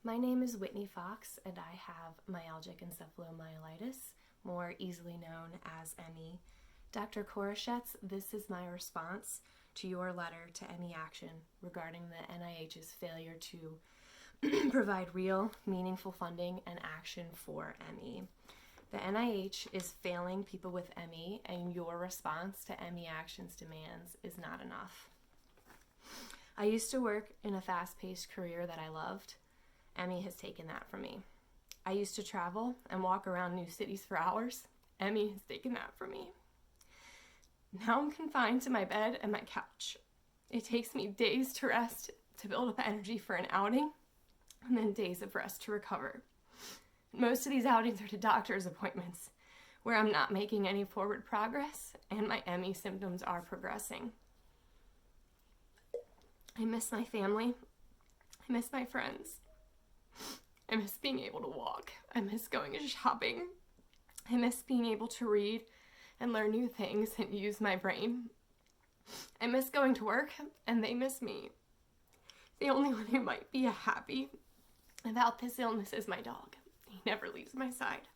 My name is Whitney Fox, and I have myalgic encephalomyelitis, more easily known as ME. Dr. Koroshetz, this is my response to your letter to ME Action regarding the NIH's failure to provide real, meaningful funding and action for ME. The NIH is failing people with ME, and your response to ME Action's demands is not enough. I used to work in a fast-paced career that I loved. ME has taken that from me. I used to travel and walk around new cities for hours. ME has taken that from me. Now I'm confined to my bed and my couch. It takes me days to rest, to build up energy for an outing, and then days of rest to recover. Most of these outings are to doctor's appointments, where I'm not making any forward progress, and my ME symptoms are progressing. I miss my family. I miss my friends. I miss being able to walk. I miss going shopping. I miss being able to read and learn new things and use my brain. I miss going to work, and they miss me. The only one who might be happy about this illness is my dog. He never leaves my side.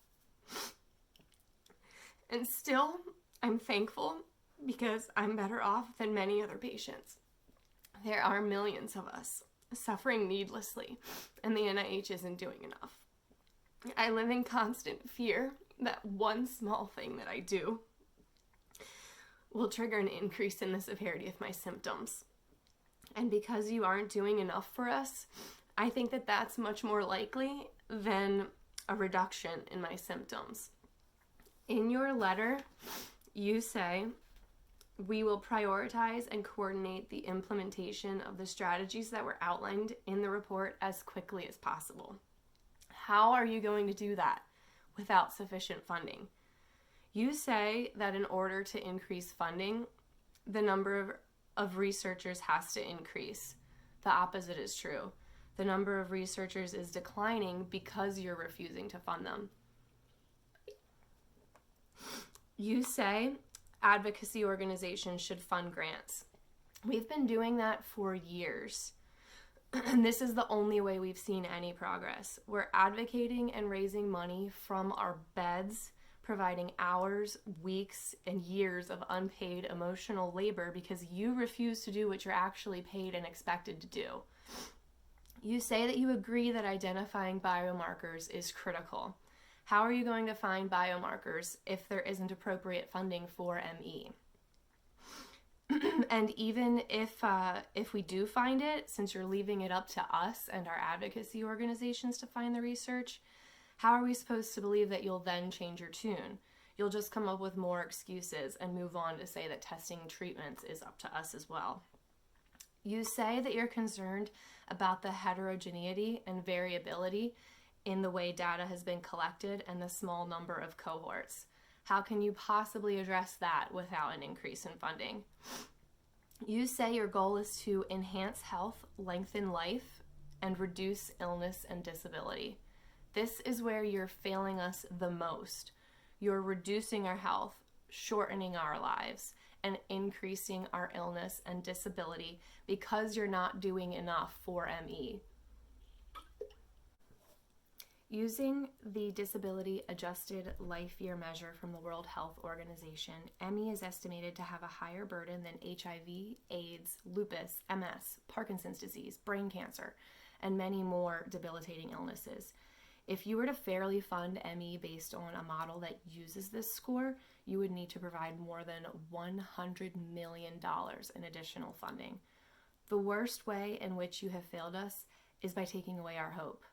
And still, I'm thankful because I'm better off than many other patients. There are millions of us suffering needlessly, and the NIH isn't doing enough. I live in constant fear that one small thing that I do will trigger an increase in the severity of my symptoms. And because you aren't doing enough for us, I think that that's much more likely than a reduction in my symptoms. In your letter, you say, "We will prioritize and coordinate the implementation of the strategies that were outlined in the report as quickly as possible." How are you going to do that without sufficient funding? You say that in order to increase funding, the number of researchers has to increase. The opposite is true. The number of researchers is declining because you're refusing to fund them. You say advocacy organizations should fund grants. We've been doing that for years. And this is the only way we've seen any progress. We're advocating and raising money from our beds, providing hours, weeks, and years of unpaid emotional labor because you refuse to do what you're actually paid and expected to do. You say that you agree that identifying biomarkers is critical. How are you going to find biomarkers if there isn't appropriate funding for ME? And even if we do find it, since you're leaving it up to us and our advocacy organizations to find the research, how are we supposed to believe that you'll then change your tune? You'll just come up with more excuses and move on to say that testing treatments is up to us as well. You say that you're concerned about the heterogeneity and variability in the way data has been collected and the small number of cohorts. How can you possibly address that without an increase in funding? You say your goal is to enhance health, lengthen life, and reduce illness and disability. This is where you're failing us the most. You're reducing our health, shortening our lives, and increasing our illness and disability because you're not doing enough for ME. Using the Disability Adjusted Life Year measure from the World Health Organization, ME is estimated to have a higher burden than HIV, AIDS, lupus, MS, Parkinson's disease, brain cancer, and many more debilitating illnesses. If you were to fairly fund ME based on a model that uses this score, you would need to provide more than $100 million in additional funding. The worst way in which you have failed us is by taking away our hope.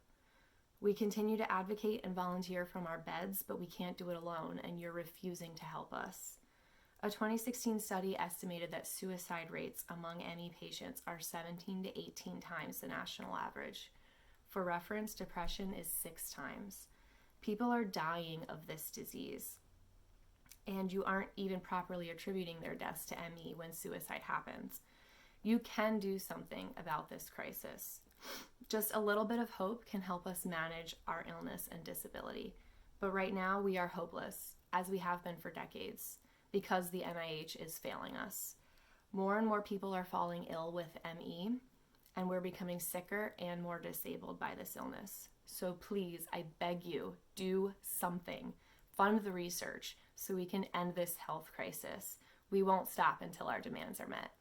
We continue to advocate and volunteer from our beds, but we can't do it alone, and you're refusing to help us. A 2016 study estimated that suicide rates among ME patients are 17 to 18 times the national average. For reference, depression is 6 times. People are dying of this disease, and you aren't even properly attributing their deaths to ME when suicide happens. You can do something about this crisis. Just a little bit of hope can help us manage our illness and disability. But right now we are hopeless, as we have been for decades, because the NIH is failing us. More and more people are falling ill with ME, and we're becoming sicker and more disabled by this illness. So please, I beg you, do something. Fund the research so we can end this health crisis. We won't stop until our demands are met.